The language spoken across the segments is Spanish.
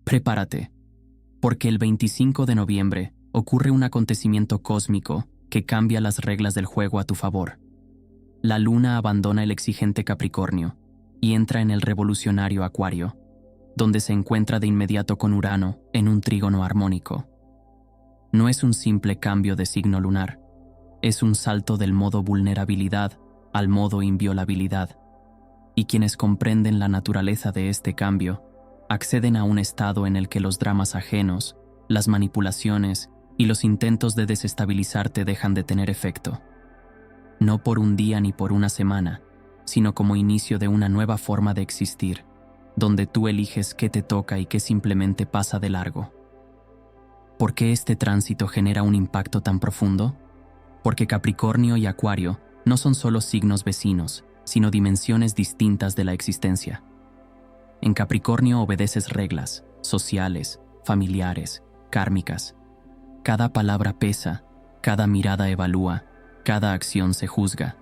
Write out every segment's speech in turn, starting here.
Prepárate, porque el 25 de noviembre ocurre un acontecimiento cósmico que cambia las reglas del juego a tu favor. La luna abandona el exigente Capricornio y entra en el revolucionario Acuario, donde se encuentra de inmediato con Urano en un trígono armónico. No es un simple cambio de signo lunar, es un salto del modo vulnerabilidad al modo inviolabilidad, y quienes comprenden la naturaleza de este cambio acceden a un estado en el que los dramas ajenos, las manipulaciones y los intentos de desestabilizarte dejan de tener efecto. No por un día ni por una semana, sino como inicio de una nueva forma de existir, donde tú eliges qué te toca y qué simplemente pasa de largo. ¿Por qué este tránsito genera un impacto tan profundo? Porque Capricornio y Acuario no son solo signos vecinos, sino dimensiones distintas de la existencia. En Capricornio obedeces reglas sociales, familiares, kármicas. Cada palabra pesa, cada mirada evalúa, cada acción se juzga.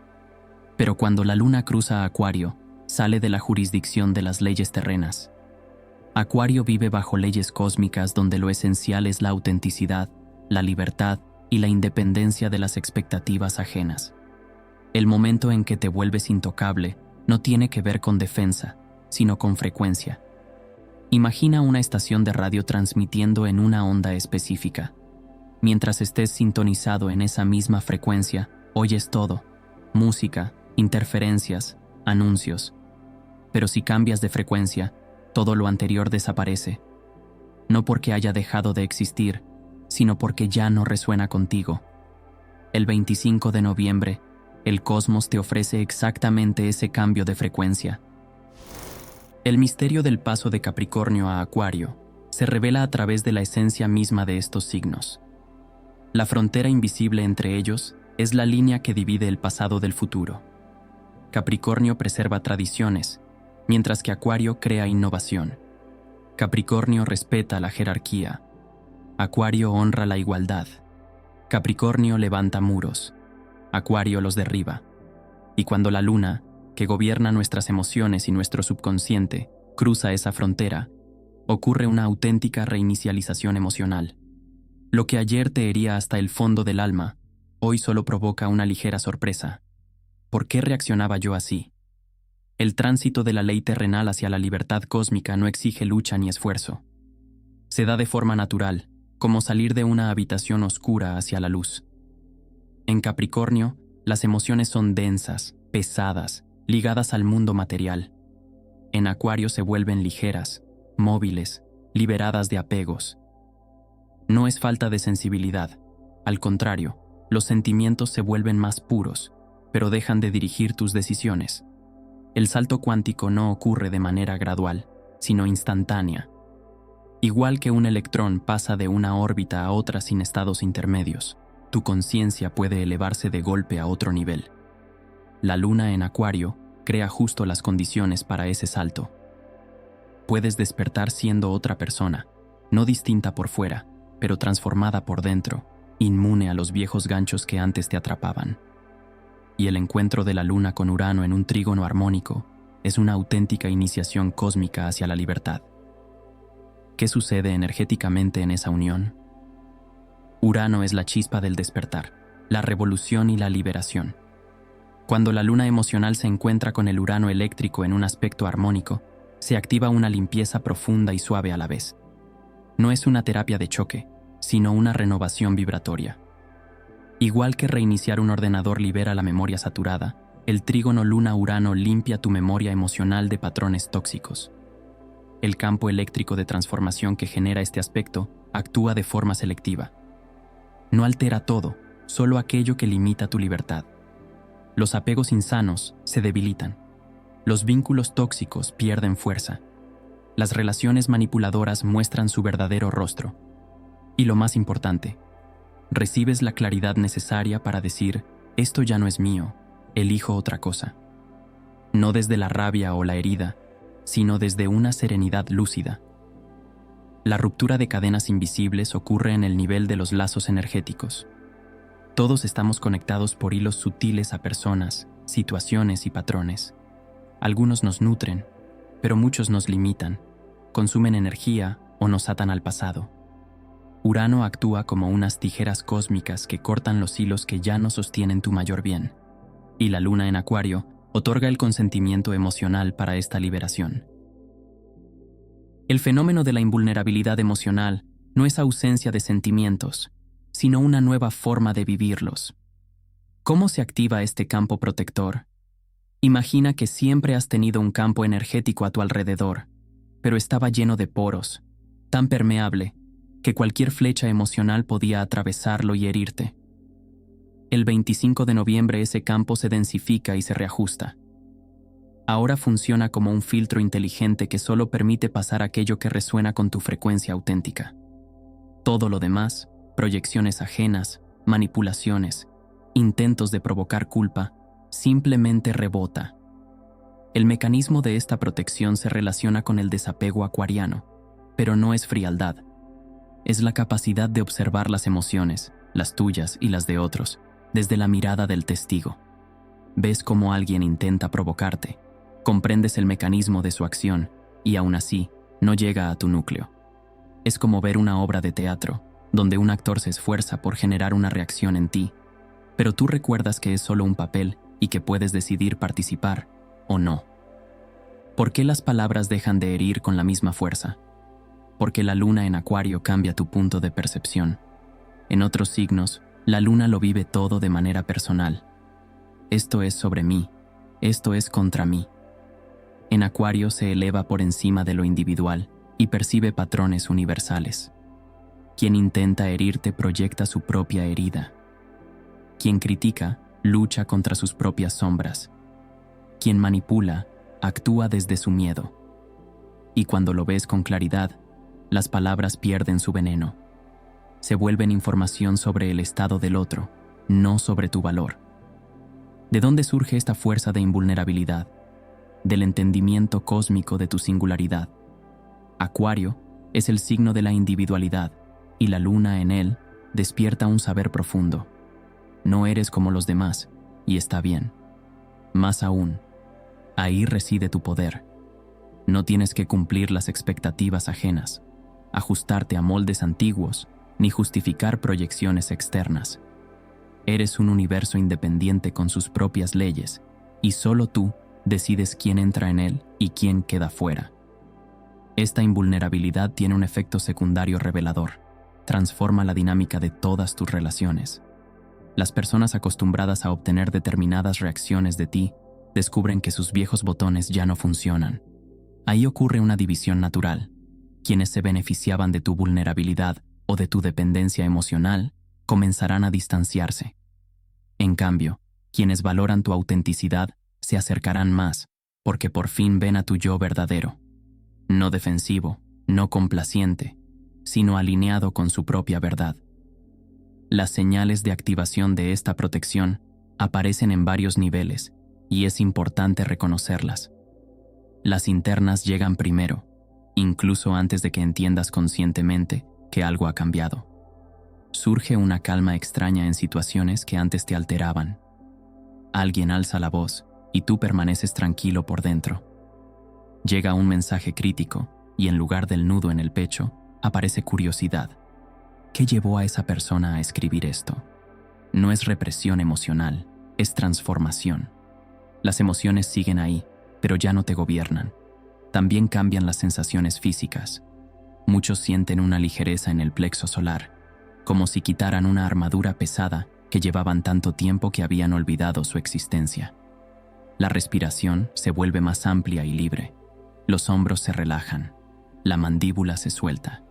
Pero cuando la luna cruza a Acuario, sale de la jurisdicción de las leyes terrenas. Acuario vive bajo leyes cósmicas donde lo esencial es la autenticidad, la libertad y la independencia de las expectativas ajenas. El momento en que te vuelves intocable no tiene que ver con defensa, sino con frecuencia. Imagina una estación de radio transmitiendo en una onda específica. Mientras estés sintonizado en esa misma frecuencia, oyes todo: música, interferencias, anuncios. Pero si cambias de frecuencia, todo lo anterior desaparece. No porque haya dejado de existir, sino porque ya no resuena contigo. El 25 de noviembre, el cosmos te ofrece exactamente ese cambio de frecuencia. El misterio del paso de Capricornio a Acuario se revela a través de la esencia misma de estos signos. La frontera invisible entre ellos es la línea que divide el pasado del futuro. Capricornio preserva tradiciones, mientras que Acuario crea innovación. Capricornio respeta la jerarquía. Acuario honra la igualdad. Capricornio levanta muros. Acuario los derriba. Y cuando la luna, que gobierna nuestras emociones y nuestro subconsciente, cruza esa frontera, ocurre una auténtica reinicialización emocional. Lo que ayer te hería hasta el fondo del alma, hoy solo provoca una ligera sorpresa. ¿Por qué reaccionaba yo así? El tránsito de la ley terrenal hacia la libertad cósmica no exige lucha ni esfuerzo. Se da de forma natural, como salir de una habitación oscura hacia la luz. En Capricornio, las emociones son densas, pesadas, ligadas al mundo material. En Acuario se vuelven ligeras, móviles, liberadas de apegos. No es falta de sensibilidad, al contrario, los sentimientos se vuelven más puros, pero dejan de dirigir tus decisiones. El salto cuántico no ocurre de manera gradual, sino instantánea. Igual que un electrón pasa de una órbita a otra sin estados intermedios, tu conciencia puede elevarse de golpe a otro nivel. La luna en Acuario crea justo las condiciones para ese salto. Puedes despertar siendo otra persona, no distinta por fuera, pero transformada por dentro, inmune a los viejos ganchos que antes te atrapaban. Y el encuentro de la luna con Urano en un trígono armónico es una auténtica iniciación cósmica hacia la libertad. ¿Qué sucede energéticamente en esa unión? Urano es la chispa del despertar, la revolución y la liberación. Cuando la luna emocional se encuentra con el Urano eléctrico en un aspecto armónico, se activa una limpieza profunda y suave a la vez. No es una terapia de choque, sino una renovación vibratoria. Igual que reiniciar un ordenador libera la memoria saturada, el trígono luna-Urano limpia tu memoria emocional de patrones tóxicos. El campo eléctrico de transformación que genera este aspecto actúa de forma selectiva. No altera todo, solo aquello que limita tu libertad. Los apegos insanos se debilitan. Los vínculos tóxicos pierden fuerza. Las relaciones manipuladoras muestran su verdadero rostro. Y lo más importante, recibes la claridad necesaria para decir: esto ya no es mío, elijo otra cosa. No desde la rabia o la herida, sino desde una serenidad lúcida. La ruptura de cadenas invisibles ocurre en el nivel de los lazos energéticos. Todos estamos conectados por hilos sutiles a personas, situaciones y patrones. Algunos nos nutren, pero muchos nos limitan, consumen energía o nos atan al pasado. Urano actúa como unas tijeras cósmicas que cortan los hilos que ya no sostienen tu mayor bien. Y la luna en Acuario otorga el consentimiento emocional para esta liberación. El fenómeno de la invulnerabilidad emocional no es ausencia de sentimientos, sino una nueva forma de vivirlos. ¿Cómo se activa este campo protector? Imagina que siempre has tenido un campo energético a tu alrededor, pero estaba lleno de poros, tan permeable que cualquier flecha emocional podía atravesarlo y herirte. El 25 de noviembre ese campo se densifica y se reajusta. Ahora funciona como un filtro inteligente que solo permite pasar aquello que resuena con tu frecuencia auténtica. Todo lo demás, proyecciones ajenas, manipulaciones, intentos de provocar culpa, simplemente rebota. El mecanismo de esta protección se relaciona con el desapego acuariano, pero no es frialdad. Es la capacidad de observar las emociones, las tuyas y las de otros, desde la mirada del testigo. Ves cómo alguien intenta provocarte, comprendes el mecanismo de su acción y aún así no llega a tu núcleo. Es como ver una obra de teatro, donde un actor se esfuerza por generar una reacción en ti, pero tú recuerdas que es solo un papel y que puedes decidir participar o no. ¿Por qué las palabras dejan de herir con la misma fuerza? Porque la luna en Acuario cambia tu punto de percepción. En otros signos, la luna lo vive todo de manera personal. Esto es sobre mí, esto es contra mí. En Acuario se eleva por encima de lo individual y percibe patrones universales. Quien intenta herirte proyecta su propia herida. Quien critica, lucha contra sus propias sombras. Quien manipula, actúa desde su miedo. Y cuando lo ves con claridad, las palabras pierden su veneno. Se vuelven información sobre el estado del otro, no sobre tu valor. ¿De dónde surge esta fuerza de invulnerabilidad? Del entendimiento cósmico de tu singularidad. Acuario es el signo de la individualidad, y la luna en él despierta un saber profundo. No eres como los demás, y está bien. Más aún, ahí reside tu poder. No tienes que cumplir las expectativas ajenas, ajustarte a moldes antiguos, ni justificar proyecciones externas. Eres un universo independiente con sus propias leyes, y solo tú decides quién entra en él y quién queda fuera. Esta invulnerabilidad tiene un efecto secundario revelador. Transforma la dinámica de todas tus relaciones. Las personas acostumbradas a obtener determinadas reacciones de ti descubren que sus viejos botones ya no funcionan. Ahí ocurre una división natural. Quienes se beneficiaban de tu vulnerabilidad o de tu dependencia emocional comenzarán a distanciarse. En cambio, quienes valoran tu autenticidad se acercarán más, porque por fin ven a tu yo verdadero. No defensivo, no complaciente, sino alineado con su propia verdad. Las señales de activación de esta protección aparecen en varios niveles, y es importante reconocerlas. Las internas llegan primero, incluso antes de que entiendas conscientemente que algo ha cambiado. Surge una calma extraña en situaciones que antes te alteraban. Alguien alza la voz y tú permaneces tranquilo por dentro. Llega un mensaje crítico y en lugar del nudo en el pecho, aparece curiosidad. ¿Qué llevó a esa persona a escribir esto? No es represión emocional, es transformación. Las emociones siguen ahí, pero ya no te gobiernan. También cambian las sensaciones físicas. Muchos sienten una ligereza en el plexo solar, como si quitaran una armadura pesada que llevaban tanto tiempo que habían olvidado su existencia. La respiración se vuelve más amplia y libre. Los hombros se relajan. La mandíbula se suelta.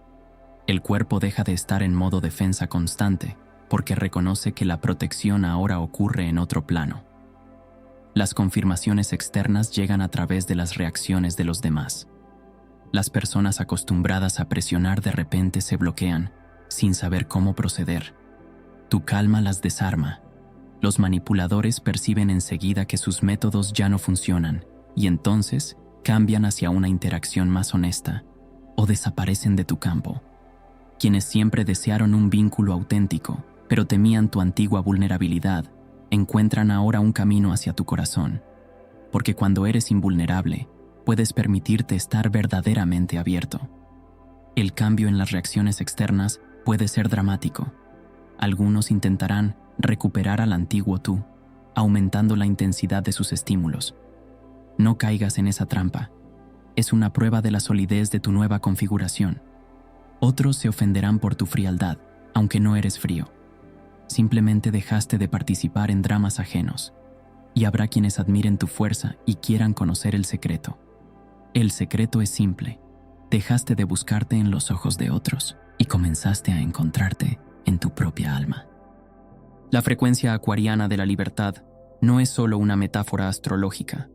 El cuerpo deja de estar en modo defensa constante porque reconoce que la protección ahora ocurre en otro plano. Las confirmaciones externas llegan a través de las reacciones de los demás. Las personas acostumbradas a presionar de repente se bloquean, sin saber cómo proceder. Tu calma las desarma. Los manipuladores perciben enseguida que sus métodos ya no funcionan, y entonces cambian hacia una interacción más honesta, o desaparecen de tu campo. Quienes siempre desearon un vínculo auténtico, pero temían tu antigua vulnerabilidad, encuentran ahora un camino hacia tu corazón. Porque cuando eres invulnerable, puedes permitirte estar verdaderamente abierto. El cambio en las reacciones externas puede ser dramático. Algunos intentarán recuperar al antiguo tú, aumentando la intensidad de sus estímulos. No caigas en esa trampa. Es una prueba de la solidez de tu nueva configuración. Otros se ofenderán por tu frialdad, aunque no eres frío. Simplemente dejaste de participar en dramas ajenos. Y habrá quienes admiren tu fuerza y quieran conocer el secreto. El secreto es simple. Dejaste de buscarte en los ojos de otros y comenzaste a encontrarte en tu propia alma. La frecuencia acuariana de la libertad no es solo una metáfora astrológica,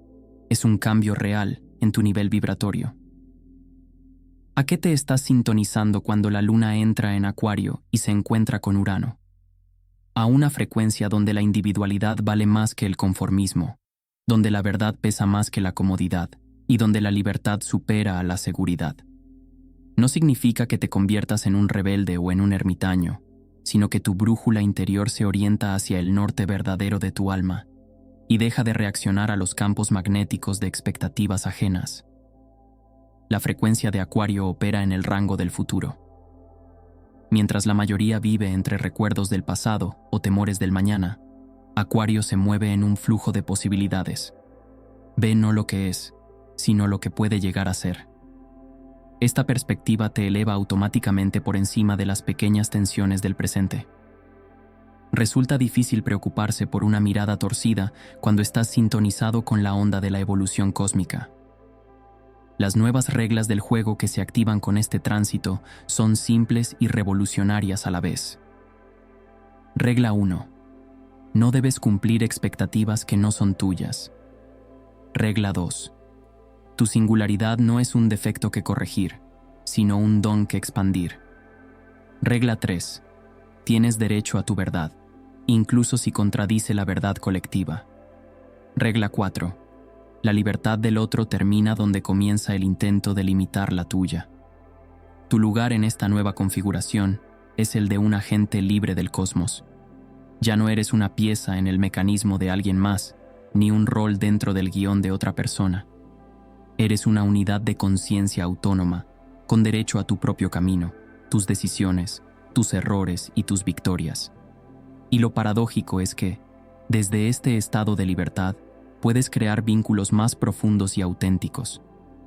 es un cambio real en tu nivel vibratorio. ¿A qué te estás sintonizando cuando la luna entra en Acuario y se encuentra con Urano? A una frecuencia donde la individualidad vale más que el conformismo, donde la verdad pesa más que la comodidad y donde la libertad supera a la seguridad. No significa que te conviertas en un rebelde o en un ermitaño, sino que tu brújula interior se orienta hacia el norte verdadero de tu alma y deja de reaccionar a los campos magnéticos de expectativas ajenas. La frecuencia de Acuario opera en el rango del futuro. Mientras la mayoría vive entre recuerdos del pasado o temores del mañana, Acuario se mueve en un flujo de posibilidades. Ve no lo que es, sino lo que puede llegar a ser. Esta perspectiva te eleva automáticamente por encima de las pequeñas tensiones del presente. Resulta difícil preocuparse por una mirada torcida cuando estás sintonizado con la onda de la evolución cósmica. Las nuevas reglas del juego que se activan con este tránsito son simples y revolucionarias a la vez. Regla 1. No debes cumplir expectativas que no son tuyas. Regla 2. Tu singularidad no es un defecto que corregir, sino un don que expandir. Regla 3. Tienes derecho a tu verdad, incluso si contradice la verdad colectiva. Regla 4. La libertad del otro termina donde comienza el intento de limitar la tuya. Tu lugar en esta nueva configuración es el de un agente libre del cosmos. Ya no eres una pieza en el mecanismo de alguien más, ni un rol dentro del guión de otra persona. Eres una unidad de conciencia autónoma, con derecho a tu propio camino, tus decisiones, tus errores y tus victorias. Y lo paradójico es que, desde este estado de libertad, puedes crear vínculos más profundos y auténticos,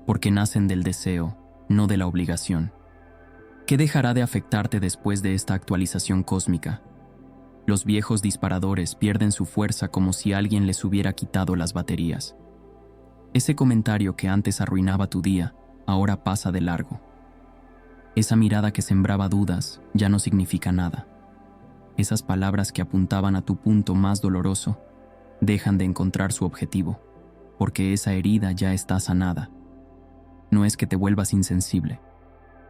porque nacen del deseo, no de la obligación. ¿Qué dejará de afectarte después de esta actualización cósmica? Los viejos disparadores pierden su fuerza como si alguien les hubiera quitado las baterías. Ese comentario que antes arruinaba tu día, ahora pasa de largo. Esa mirada que sembraba dudas ya no significa nada. Esas palabras que apuntaban a tu punto más doloroso dejan de encontrar su objetivo, porque esa herida ya está sanada. No es que te vuelvas insensible,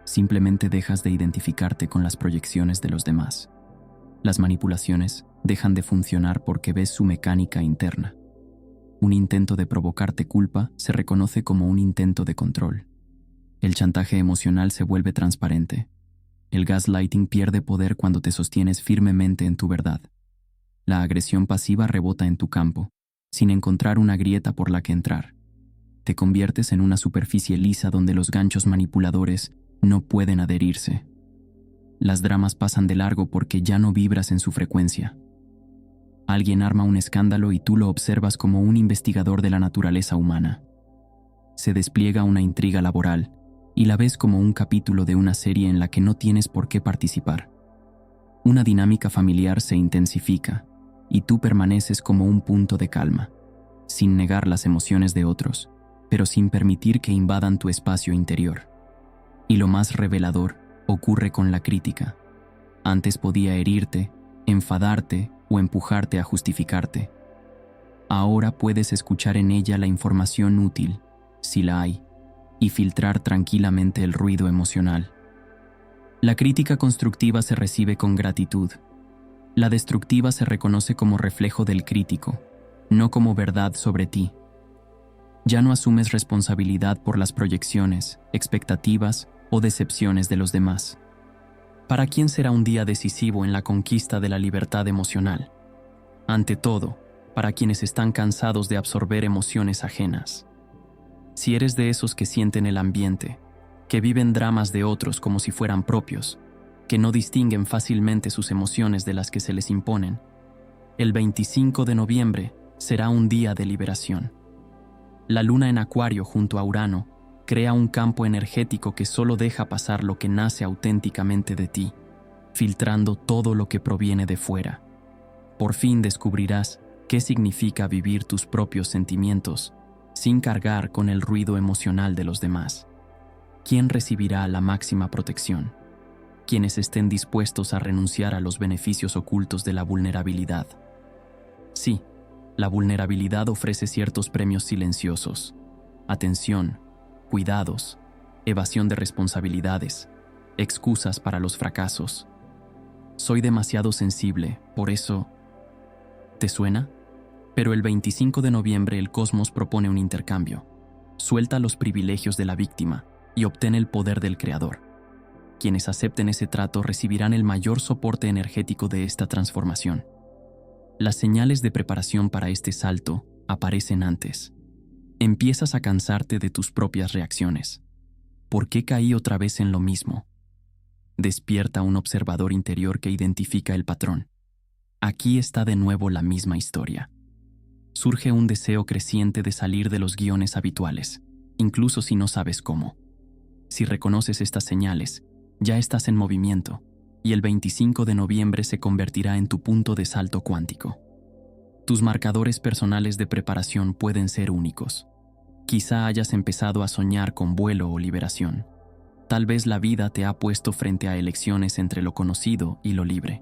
simplemente dejas de identificarte con las proyecciones de los demás. Las manipulaciones dejan de funcionar porque ves su mecánica interna. Un intento de provocarte culpa se reconoce como un intento de control. El chantaje emocional se vuelve transparente. El gaslighting pierde poder cuando te sostienes firmemente en tu verdad. La agresión pasiva rebota en tu campo, sin encontrar una grieta por la que entrar. Te conviertes en una superficie lisa donde los ganchos manipuladores no pueden adherirse. Las dramas pasan de largo porque ya no vibras en su frecuencia. Alguien arma un escándalo y tú lo observas como un investigador de la naturaleza humana. Se despliega una intriga laboral y la ves como un capítulo de una serie en la que no tienes por qué participar. Una dinámica familiar se intensifica y tú permaneces como un punto de calma, sin negar las emociones de otros, pero sin permitir que invadan tu espacio interior. Y lo más revelador ocurre con la crítica. Antes podía herirte, enfadarte o empujarte a justificarte. Ahora puedes escuchar en ella la información útil, si la hay, y filtrar tranquilamente el ruido emocional. La crítica constructiva se recibe con gratitud. La destructiva se reconoce como reflejo del crítico, no como verdad sobre ti. Ya no asumes responsabilidad por las proyecciones, expectativas o decepciones de los demás. ¿Para quién será un día decisivo en la conquista de la libertad emocional? Ante todo, para quienes están cansados de absorber emociones ajenas. Si eres de esos que sienten el ambiente, que viven dramas de otros como si fueran propios, que no distinguen fácilmente sus emociones de las que se les imponen. El 25 de noviembre será un día de liberación. La luna en Acuario junto a Urano crea un campo energético que solo deja pasar lo que nace auténticamente de ti, filtrando todo lo que proviene de fuera. Por fin descubrirás qué significa vivir tus propios sentimientos sin cargar con el ruido emocional de los demás. ¿Quién recibirá la máxima protección? Quienes estén dispuestos a renunciar a los beneficios ocultos de la vulnerabilidad. Sí, la vulnerabilidad ofrece ciertos premios silenciosos: atención, cuidados, evasión de responsabilidades, excusas para los fracasos. Soy demasiado sensible, por eso... ¿Te suena? Pero el 25 de noviembre el cosmos propone un intercambio. Suelta los privilegios de la víctima y obtén el poder del creador. Quienes acepten ese trato recibirán el mayor soporte energético de esta transformación. Las señales de preparación para este salto aparecen antes. Empiezas a cansarte de tus propias reacciones. ¿Por qué caí otra vez en lo mismo? Despierta un observador interior que identifica el patrón. Aquí está de nuevo la misma historia. Surge un deseo creciente de salir de los guiones habituales, incluso si no sabes cómo. Si reconoces estas señales, ya estás en movimiento, y el 25 de noviembre se convertirá en tu punto de salto cuántico. Tus marcadores personales de preparación pueden ser únicos. Quizá hayas empezado a soñar con vuelo o liberación. Tal vez la vida te ha puesto frente a elecciones entre lo conocido y lo libre.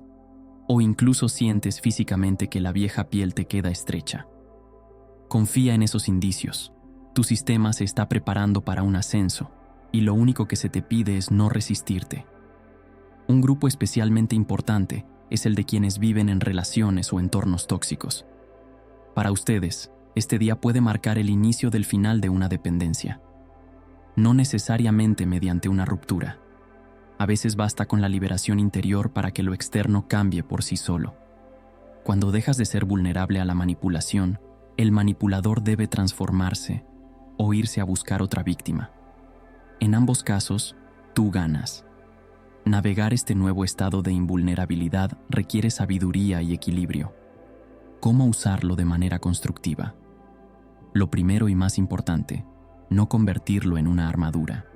O incluso sientes físicamente que la vieja piel te queda estrecha. Confía en esos indicios. Tu sistema se está preparando para un ascenso, y lo único que se te pide es no resistirte. Un grupo especialmente importante es el de quienes viven en relaciones o entornos tóxicos. Para ustedes, este día puede marcar el inicio del final de una dependencia. No necesariamente mediante una ruptura. A veces basta con la liberación interior para que lo externo cambie por sí solo. Cuando dejas de ser vulnerable a la manipulación, el manipulador debe transformarse o irse a buscar otra víctima. En ambos casos, tú ganas. Navegar este nuevo estado de invulnerabilidad requiere sabiduría y equilibrio. ¿Cómo usarlo de manera constructiva? Lo primero y más importante, no convertirlo en una armadura.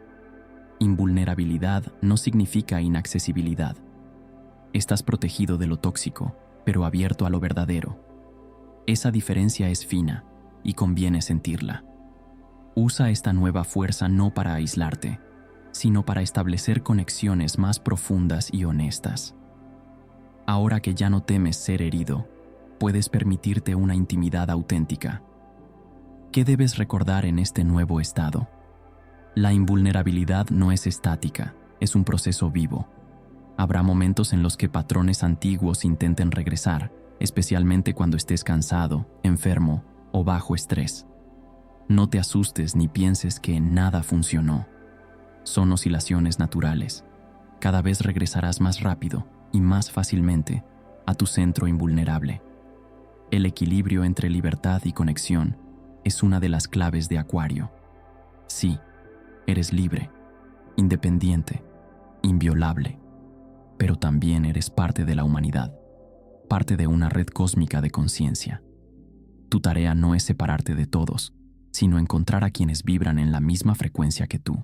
Invulnerabilidad no significa inaccesibilidad. Estás protegido de lo tóxico, pero abierto a lo verdadero. Esa diferencia es fina y conviene sentirla. Usa esta nueva fuerza no para aislarte, sino para establecer conexiones más profundas y honestas. Ahora que ya no temes ser herido, puedes permitirte una intimidad auténtica. ¿Qué debes recordar en este nuevo estado? La invulnerabilidad no es estática, es un proceso vivo. Habrá momentos en los que patrones antiguos intenten regresar, especialmente cuando estés cansado, enfermo o bajo estrés. No te asustes ni pienses que nada funcionó. Son oscilaciones naturales. Cada vez regresarás más rápido y más fácilmente a tu centro invulnerable. El equilibrio entre libertad y conexión es una de las claves de Acuario. Sí, eres libre, independiente, inviolable, pero también eres parte de la humanidad, parte de una red cósmica de conciencia. Tu tarea no es separarte de todos, sino encontrar a quienes vibran en la misma frecuencia que tú.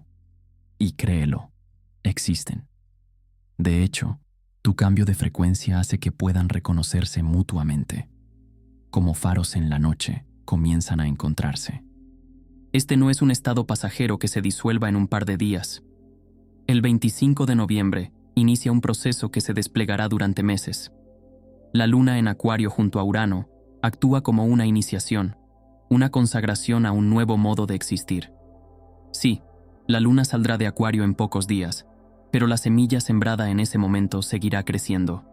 Y créelo, existen. De hecho, tu cambio de frecuencia hace que puedan reconocerse mutuamente. Como faros en la noche, comienzan a encontrarse. Este no es un estado pasajero que se disuelva en un par de días. El 25 de noviembre inicia un proceso que se desplegará durante meses. La luna en Acuario junto a Urano actúa como una iniciación, una consagración a un nuevo modo de existir. Sí, la luna saldrá de Acuario en pocos días, pero la semilla sembrada en ese momento seguirá creciendo.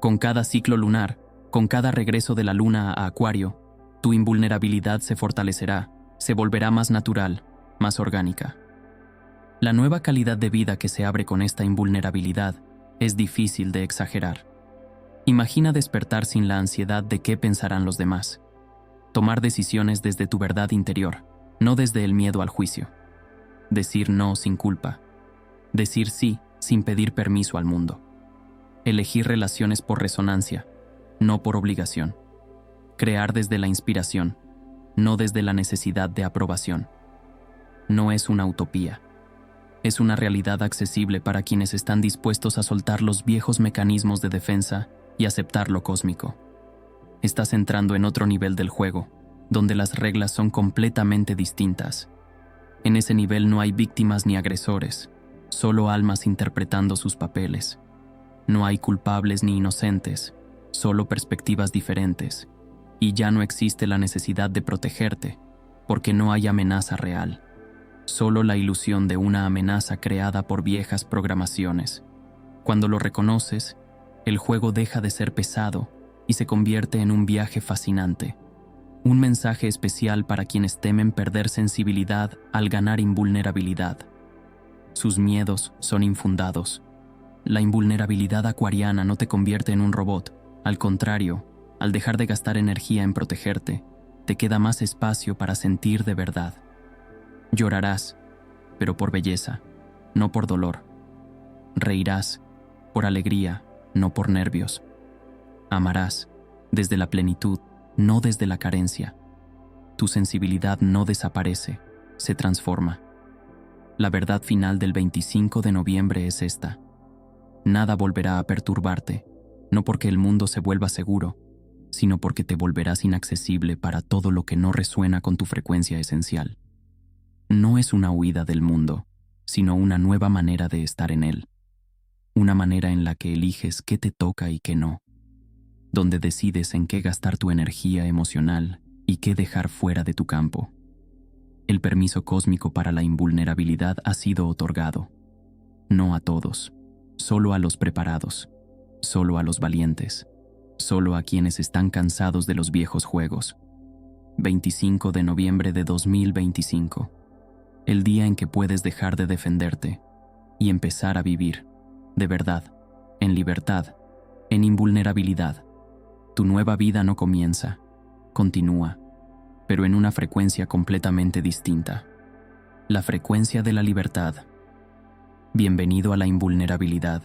Con cada ciclo lunar, con cada regreso de la luna a Acuario, tu invulnerabilidad se fortalecerá, se volverá más natural, más orgánica. La nueva calidad de vida que se abre con esta invulnerabilidad es difícil de exagerar. Imagina despertar sin la ansiedad de qué pensarán los demás. Tomar decisiones desde tu verdad interior, no desde el miedo al juicio. Decir no sin culpa. Decir sí sin pedir permiso al mundo. Elegir relaciones por resonancia, no por obligación. Crear desde la inspiración, no desde la necesidad de aprobación. No es una utopía. Es una realidad accesible para quienes están dispuestos a soltar los viejos mecanismos de defensa y aceptar lo cósmico. Estás entrando en otro nivel del juego, donde las reglas son completamente distintas. En ese nivel no hay víctimas ni agresores, solo almas interpretando sus papeles. No hay culpables ni inocentes, solo perspectivas diferentes. Y ya no existe la necesidad de protegerte, porque no hay amenaza real. Solo la ilusión de una amenaza creada por viejas programaciones. Cuando lo reconoces, el juego deja de ser pesado y se convierte en un viaje fascinante. Un mensaje especial para quienes temen perder sensibilidad al ganar invulnerabilidad. Sus miedos son infundados. La invulnerabilidad acuariana no te convierte en un robot. Al contrario, al dejar de gastar energía en protegerte, te queda más espacio para sentir de verdad. Llorarás, pero por belleza, no por dolor. Reirás, por alegría, no por nervios. Amarás, desde la plenitud, no desde la carencia. Tu sensibilidad no desaparece, se transforma. La verdad final del 25 de noviembre es esta. Nada volverá a perturbarte, no porque el mundo se vuelva seguro, sino porque te volverás inaccesible para todo lo que no resuena con tu frecuencia esencial. No es una huida del mundo, sino una nueva manera de estar en él. Una manera en la que eliges qué te toca y qué no, donde decides en qué gastar tu energía emocional y qué dejar fuera de tu campo. El permiso cósmico para la invulnerabilidad ha sido otorgado. No a todos, solo a los preparados, solo a los valientes, solo a quienes están cansados de los viejos juegos. 25 de noviembre de 2025. El día en que puedes dejar de defenderte y empezar a vivir, de verdad, en libertad, en invulnerabilidad. Tu nueva vida no comienza, continúa, pero en una frecuencia completamente distinta. La frecuencia de la libertad. Bienvenido a la invulnerabilidad.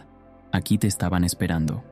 Aquí te estaban esperando.